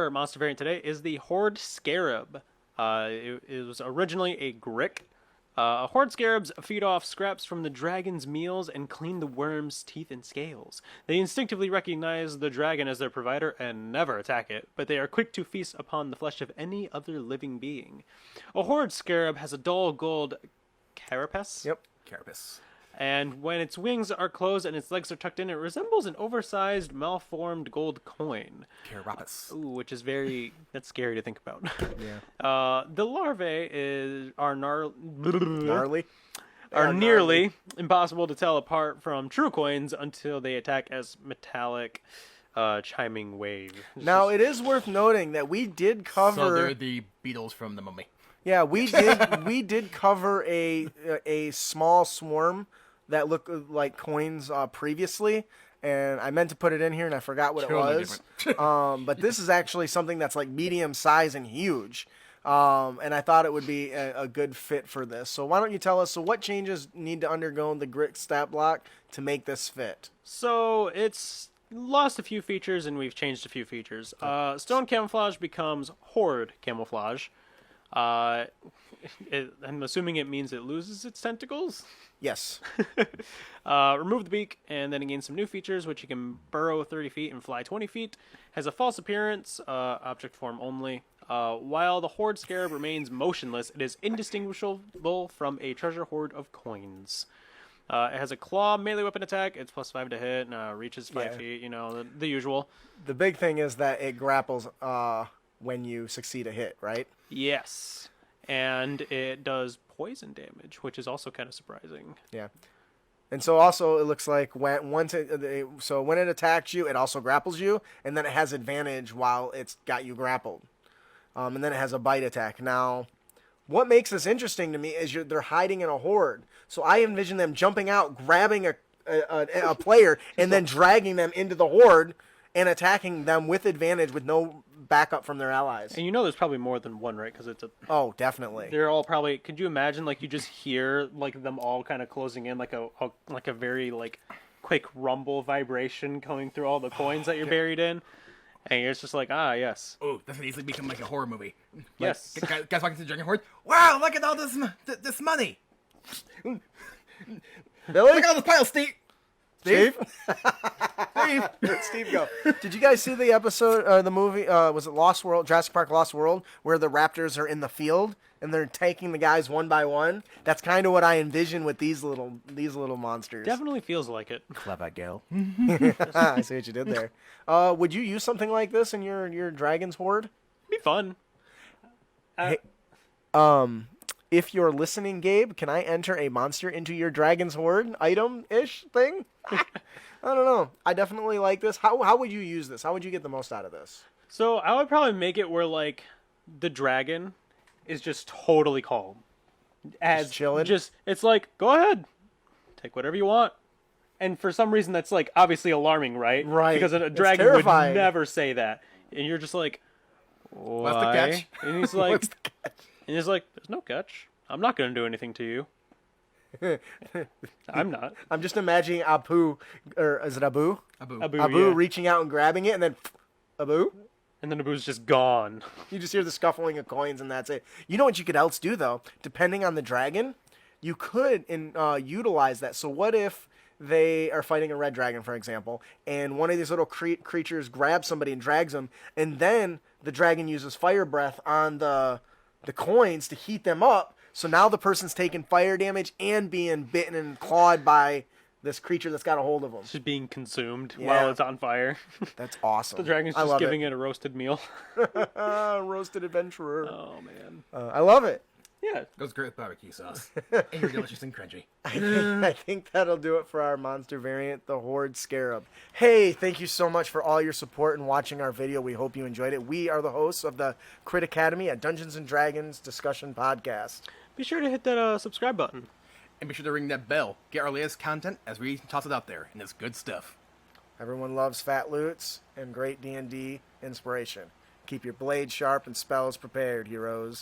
our monster variant today is the Hoard Scarab. It was originally a Grick. Hoard Scarabs feed off scraps from the dragon's meals and clean the worm's teeth and scales. They instinctively recognize the dragon as their provider and never attack it, but they are quick to feast upon the flesh of any other living being. A Hoard Scarab has a dull gold carapace. Yep, carapace. And when its wings are closed and its legs are tucked in, it resembles an oversized, malformed gold coin. Carapace. Ooh, which is that's scary to think about. Yeah. The larvae are Gnarly? nearly impossible to tell apart from true coins until they attack as metallic chiming wave. Now, it is worth noting that we did cover... So they're the beetles from the Mummy. Yeah, we did cover a small swarm that looked like coins previously, and I meant to put it in here and I forgot what Totally it was. But this is actually something that's like medium size and huge, and I thought it would be a good fit for this. So why don't you tell us? So what changes need to undergo the Grick stat block to make this fit? So it's lost a few features and we've changed a few features. Stone Camouflage becomes Hoard Camouflage. I'm assuming it means it loses its tentacles. Yes. Remove the beak, and then it gains some new features, which you can burrow 30 feet and fly 20 feet. Has a false appearance, object form only. While the Hoard Scarab remains motionless, it is indistinguishable from a treasure hoard of coins. It has a claw melee weapon attack. It's +5 to hit, reaches 5 feet, the usual. The big thing is that it grapples when you succeed a hit, right? Yes. And it does poison damage, which is also kind of surprising. Yeah. And so also it looks like when it attacks you, it also grapples you, and then it has advantage while it's got you grappled. And then it has a bite attack. Now, what makes this interesting to me is they're hiding in a horde. So I envision them jumping out, grabbing a player, and then dragging them into the horde and attacking them with advantage with no backup from their allies. And there's probably more than one, right? Because Oh, definitely. They're all probably. Could you imagine you just hear them all kind of closing in like a very quick rumble vibration going through all the coins that you're buried in, and you're just like, yes. Oh, this would easily become like a horror movie. Yes. Guys walking to the Dragon Horde. Wow, look at all this money. Billy? Look at all this pile, Steve. Steve? Steve, go. Did you guys see the episode, the movie, was it Lost World, Jurassic Park Lost World, where the raptors are in the field and they're taking the guys one by one? That's kind of what I envision with these little monsters. Definitely feels like it. Clever girl. I see what you did there. Would you use something like this in your dragon's horde? Be fun. Hey, if you're listening, Gabe, can I enter a monster into your dragon's horde item-ish thing? I don't know. I definitely like this. How would you use this? How would you get the most out of this? So I would probably make it where the dragon is just totally calm. Just chilling? It's like, go ahead. Take whatever you want. And for some reason that's obviously alarming, right? Right. Because a It's dragon would terrifying. never say that. And you're just like, why? What's the catch? And he's like, What's the catch? and he's like, there's no catch. I'm not going to do anything to you. I'm not. I'm just imagining Abu, or is it Abu? Abu. Abu, Abu yeah. reaching out and grabbing it, and then Abu. And then Abu's just gone. You just hear the scuffling of coins, and that's it. You know what you could else do, though? Depending on the dragon, you could utilize that. So what if they are fighting a red dragon, for example, and one of these little creatures grabs somebody and drags them, and then the dragon uses fire breath on the coins to heat them up, so now the person's taking fire damage and being bitten and clawed by this creature that's got a hold of them. It's just being consumed Yeah. while it's on fire. That's awesome. The dragon's I just love giving it a roasted meal. Roasted adventurer. Oh, man. I love it. Yeah. Goes great with barbecue sauce. And you're delicious and crunchy. I think that'll do it for our monster variant, the Hoard Scarab. Hey, thank you so much for all your support and watching our video. We hope you enjoyed it. We are the hosts of the Crit Academy, a Dungeons & Dragons discussion podcast. Be sure to hit that subscribe button. And be sure to ring that bell. Get our latest content as we toss it out there. And it's good stuff. Everyone loves fat loots and great D&D inspiration. Keep your blades sharp and spells prepared, heroes.